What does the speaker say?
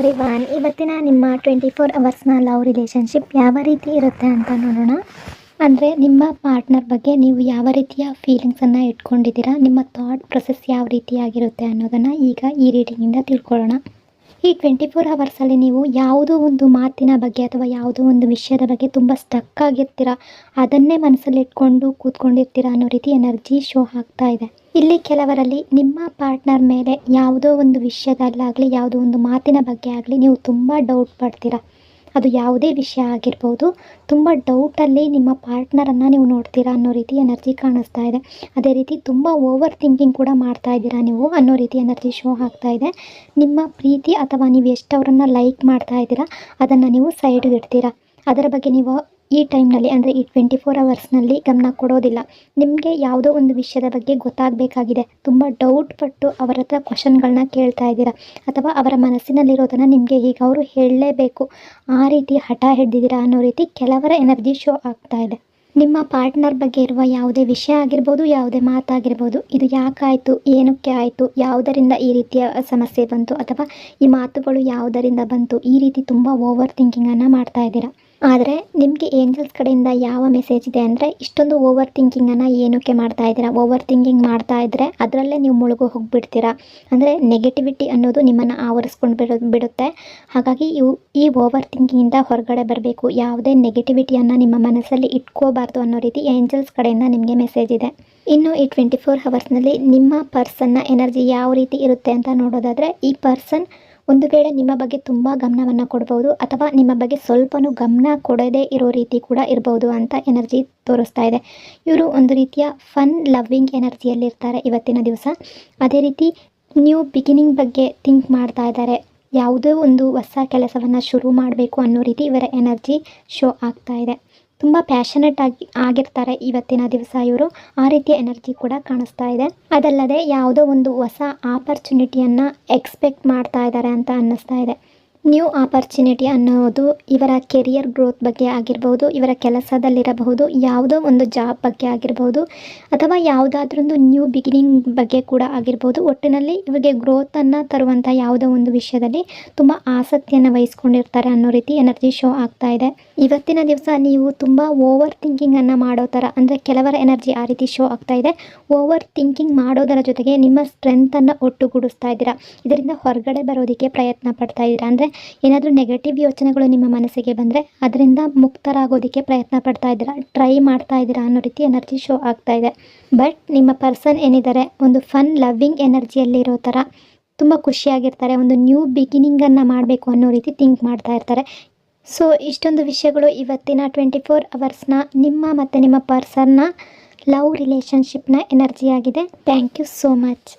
Everyone, ಇವತ್ತಿನ ನಿಮ್ಮ 24 ಅವರ್ಸ್ನ love relationship ಯಾವ ರೀತಿ ಇರುತ್ತೆ ಅಂತ ನೋಡೋಣ. ಅಂದರೆ ನಿಮ್ಮ ಪಾರ್ಟ್ನರ್ ಬಗ್ಗೆ ನೀವು ಯಾವ ರೀತಿಯ ಫೀಲಿಂಗ್ಸನ್ನು ಇಟ್ಕೊಂಡಿದ್ದೀರಾ, ನಿಮ್ಮ ಥಾಟ್ ಪ್ರೊಸೆಸ್ ಯಾವ ರೀತಿಯಾಗಿರುತ್ತೆ ಅನ್ನೋದನ್ನು ಈಗ ಈ ರೀಡಿಂಗಿಂದ ತಿಳ್ಕೊಳ್ಳೋಣ. ಈ 24 ಅವರ್ಸಲ್ಲಿ ನೀವು ಯಾವುದೋ ಒಂದು ಮಾತಿನ ಬಗ್ಗೆ ಅಥವಾ ಯಾವುದೋ ಒಂದು ವಿಷಯದ ಬಗ್ಗೆ ತುಂಬ ಸ್ಟಕ್ ಆಗಿರ್ತೀರ, ಅದನ್ನೇ ಮನಸ್ಸಲ್ಲಿ ಇಟ್ಕೊಂಡು ಕೂತ್ಕೊಂಡಿರ್ತೀರ ಅನ್ನೋ ರೀತಿ ಎನರ್ಜಿ ಶೋ ಆಗ್ತಾ ಇದೆ. ಇಲ್ಲಿ ಕೆಲವರಲ್ಲಿ ನಿಮ್ಮ ಪಾರ್ಟ್ನರ್ ಮೇಲೆ ಯಾವುದೋ ಒಂದು ವಿಷಯದಲ್ಲಾಗಲಿ ಯಾವುದೋ ಒಂದು ಮಾತಿನ ಬಗ್ಗೆ ಆಗಲಿ ನೀವು ತುಂಬ ಡೌಟ್ ಪಡ್ತೀರಾ. ಅದು ಯಾವುದೇ ವಿಷಯ ಆಗಿರ್ಬೋದು, ತುಂಬ ಡೌಟಲ್ಲಿ ನಿಮ್ಮ ಪಾರ್ಟ್ನರನ್ನು ನೀವು ನೋಡ್ತೀರಾ ಅನ್ನೋ ರೀತಿ ಎನರ್ಜಿ ಕಾಣಿಸ್ತಾ ಇದೆ. ಅದೇ ರೀತಿ ತುಂಬ ಓವರ್ ಥಿಂಕಿಂಗ್ ಕೂಡ ಮಾಡ್ತಾ ಇದ್ದೀರಾ ನೀವು ಅನ್ನೋ ರೀತಿ ಎನರ್ಜಿ ಶೋ ಆಗ್ತಾ ಇದೆ. ನಿಮ್ಮ ಪ್ರೀತಿ ಅಥವಾ ನೀವು ಎಷ್ಟು ಅವರನ್ನು ಲೈಕ್ ಮಾಡ್ತಾ ಇದ್ದೀರಾ ಅದನ್ನು ನೀವು ಸೈಡ್ಗೆ ಇಡ್ತೀರಾ. ಅದರ ಬಗ್ಗೆ ನೀವು ಈ ಟೈಮ್ನಲ್ಲಿ ಅಂದರೆ ಈ 24 ಅವರ್ಸ್ನಲ್ಲಿ ಗಮನ ಕೊಡೋದಿಲ್ಲ. ನಿಮಗೆ ಯಾವುದೋ ಒಂದು ವಿಷಯದ ಬಗ್ಗೆ ಗೊತ್ತಾಗಬೇಕಾಗಿದೆ, ತುಂಬ ಡೌಟ್ ಪಟ್ಟು ಅವರ ಹತ್ರ ಕ್ವಶನ್ಗಳನ್ನ ಕೇಳ್ತಾ ಇದ್ದೀರಾ ಅಥವಾ ಅವರ ಮನಸ್ಸಿನಲ್ಲಿರೋದನ್ನು ನಿಮಗೆ ಈಗ ಅವರು ಹೇಳಲೇಬೇಕು ಆ ರೀತಿ ಹಠ ಹಿಡಿದಿದ್ದೀರಾ ಅನ್ನೋ ರೀತಿ ಕೆಲವರ ಎನರ್ಜಿ ಶೋ ಆಗ್ತಾ ಇದೆ. ನಿಮ್ಮ ಪಾರ್ಟ್ನರ್ ಬಗ್ಗೆ ಇರುವ ಯಾವುದೇ ವಿಷಯ ಆಗಿರ್ಬೋದು, ಯಾವುದೇ ಮಾತಾಗಿರ್ಬೋದು, ಇದು ಯಾಕಾಯಿತು, ಏನಕ್ಕೆ ಆಯಿತು, ಯಾವುದರಿಂದ ಈ ರೀತಿಯ ಸಮಸ್ಯೆ ಬಂತು ಅಥವಾ ಈ ಮಾತುಗಳು ಯಾವುದರಿಂದ ಬಂತು, ಈ ರೀತಿ ತುಂಬ ಓವರ್ ಥಿಂಕಿಂಗನ್ನು ಮಾಡ್ತಾ ಇದ್ದೀರಾ. ಆದರೆ ನಿಮಗೆ ಏಂಜಲ್ಸ್ ಕಡೆಯಿಂದ ಯಾವ ಮೆಸೇಜ್ ಇದೆ ಅಂದರೆ, ಇಷ್ಟೊಂದು ಓವರ್ ಥಿಂಕಿಂಗನ್ನು ಏನಕ್ಕೆ ಮಾಡ್ತಾ ಇದ್ದೀರಾ, ಓವರ್ ಥಿಂಕಿಂಗ್ ಮಾಡ್ತಾ ಇದ್ದರೆ ಅದರಲ್ಲೇ ನೀವು ಮುಳುಗು ಹೋಗಿಬಿಡ್ತೀರಾ. ಅಂದರೆ ನೆಗೆಟಿವಿಟಿ ಅನ್ನೋದು ನಿಮ್ಮನ್ನು ಆವರಿಸ್ಕೊಂಡು ಬಿಡುತ್ತೆ. ಹಾಗಾಗಿ ಈ ಓವರ್ ಥಿಂಕಿಂಗಿಂದ ಹೊರಗಡೆ ಬರಬೇಕು, ಯಾವುದೇ ನೆಗೆಟಿವಿಟಿಯನ್ನು ನಿಮ್ಮ ಮನಸ್ಸಲ್ಲಿ ಇಟ್ಕೋಬಾರ್ದು ಅನ್ನೋ ರೀತಿ ಏಂಜಲ್ಸ್ ಕಡೆಯಿಂದ ನಿಮಗೆ ಮೆಸೇಜ್ ಇದೆ. ಇನ್ನು ಈ 24 ಅವರ್ಸ್ನಲ್ಲಿ ನಿಮ್ಮ ಪರ್ಸನ್ನ ಎನರ್ಜಿ ಯಾವ ರೀತಿ ಇರುತ್ತೆ ಅಂತ ನೋಡೋದಾದರೆ, ಈ ಪರ್ಸನ್ ಒಂದು ವೇಳೆ ನಿಮ್ಮ ಬಗ್ಗೆ ತುಂಬ ಗಮನವನ್ನು ಕೊಡ್ಬೋದು ಅಥವಾ ನಿಮ್ಮ ಬಗ್ಗೆ ಸ್ವಲ್ಪನೂ ಗಮನ ಕೊಡದೇ ಇರೋ ರೀತಿ ಕೂಡ ಇರ್ಬೋದು ಅಂತ ಎನರ್ಜಿ ತೋರಿಸ್ತಾ ಇದೆ. ಇವರು ಒಂದು ರೀತಿಯ ಫನ್ ಲವ್ವಿಂಗ್ ಎನರ್ಜಿಯಲ್ಲಿರ್ತಾರೆ ಇವತ್ತಿನ ದಿವಸ. ಅದೇ ರೀತಿ ನ್ಯೂ ಬಿಗಿನಿಂಗ್ ಬಗ್ಗೆ ಥಿಂಕ್ ಮಾಡ್ತಾ ಇದ್ದಾರೆ, ಯಾವುದೋ ಒಂದು ಹೊಸ ಕೆಲಸವನ್ನು ಶುರು ಮಾಡಬೇಕು ಅನ್ನೋ ರೀತಿ ಇವರ ಎನರ್ಜಿ ಶೋ ಆಗ್ತಾ ಇದೆ. ತುಂಬ ಪ್ಯಾಷನೆಟ್ ಆಗಿರ್ತಾರೆ ಇವತ್ತಿನ ದಿವಸ ಇವರು, ಆ ರೀತಿಯ ಎನರ್ಜಿ ಕೂಡ ಕಾಣಿಸ್ತಾ ಇದೆ. ಅದಲ್ಲದೆ ಯಾವುದೋ ಒಂದು ಹೊಸ ಆಪರ್ಚುನಿಟಿಯನ್ನು ಎಕ್ಸ್ಪೆಕ್ಟ್ ಮಾಡ್ತಾ ಇದ್ದಾರೆ ಅಂತ ಅನ್ನಿಸ್ತಾ ಇದೆ. ನ್ಯೂ ಆಪರ್ಚುನಿಟಿ ಅನ್ನೋದು ಇವರ ಕೆರಿಯರ್ ಗ್ರೋತ್ ಬಗ್ಗೆ ಆಗಿರ್ಬೋದು, ಇವರ ಕೆಲಸದಲ್ಲಿರಬಹುದು, ಯಾವುದೋ ಒಂದು ಜಾಬ್ ಬಗ್ಗೆ ಆಗಿರ್ಬೋದು ಅಥವಾ ಯಾವುದಾದ್ರೊಂದು ನ್ಯೂ ಬಿಗಿನಿಂಗ್ ಬಗ್ಗೆ ಕೂಡ ಆಗಿರ್ಬೋದು. ಒಟ್ಟಿನಲ್ಲಿ ಇವರಿಗೆ ಗ್ರೋತನ್ನು ತರುವಂಥ ಯಾವುದೋ ಒಂದು ವಿಷಯದಲ್ಲಿ ತುಂಬ ಆಸಕ್ತಿಯನ್ನು ವಹಿಸ್ಕೊಂಡಿರ್ತಾರೆ ಅನ್ನೋ ರೀತಿ ಎನರ್ಜಿ ಶೋ ಆಗ್ತಾ ಇದೆ. ಇವತ್ತಿನ ದಿವಸ ನೀವು ತುಂಬ ಓವರ್ ಥಿಂಕಿಂಗನ್ನು ಮಾಡೋ ಥರ, ಅಂದರೆ ಕೆಲವರ ಎನರ್ಜಿ ಆ ರೀತಿ ಶೋ ಆಗ್ತಾ ಇದೆ. ಓವರ್ ಥಿಂಕಿಂಗ್ ಮಾಡೋದರ ಜೊತೆಗೆ ನಿಮ್ಮ ಸ್ಟ್ರೆಂತನ್ನು ಒಟ್ಟುಗೂಡಿಸ್ತಾ ಇದ್ದೀರಾ, ಇದರಿಂದ ಹೊರಗಡೆ ಬರೋದಕ್ಕೆ ಪ್ರಯತ್ನ ಪಡ್ತಾ ಇದ್ದೀರಾ. ಅಂದರೆ ಏನಾದರೂ ನೆಗೆಟಿವ್ ಯೋಚನೆಗಳು ನಿಮ್ಮ ಮನಸ್ಸಿಗೆ ಬಂದರೆ ಅದರಿಂದ ಮುಕ್ತರಾಗೋದಕ್ಕೆ ಪ್ರಯತ್ನ ಪಡ್ತಾ ಇದ್ದೀರಾ, ಟ್ರೈ ಮಾಡ್ತಾ ಇದ್ದೀರಾ ಅನ್ನೋ ರೀತಿ ಎನರ್ಜಿ ಶೋ ಆಗ್ತಾ ಇದೆ. ಬಟ್ ನಿಮ್ಮ ಪರ್ಸನ್ ಏನಿದ್ದಾರೆ ಒಂದು ಫನ್ ಲವ್ವಿಂಗ್ ಎನರ್ಜಿಯಲ್ಲಿರೋ ಥರ ತುಂಬ ಖುಷಿಯಾಗಿರ್ತಾರೆ, ಒಂದು ನ್ಯೂ ಬಿಗಿನಿಂಗನ್ನು ಮಾಡಬೇಕು ಅನ್ನೋ ರೀತಿ ಥಿಂಕ್ ಮಾಡ್ತಾ ಇರ್ತಾರೆ. ಸೊ ಇಷ್ಟೊಂದು ವಿಷಯಗಳು ಇವತ್ತಿನ 24 ಅವರ್ಸ್ನ ನಿಮ್ಮ ಮತ್ತು ನಿಮ್ಮ ಪರ್ಸನ್ನ ಲವ್ ರಿಲೇಷನ್ಶಿಪ್ನ ಎನರ್ಜಿ ಆಗಿದೆ. Thank you so much.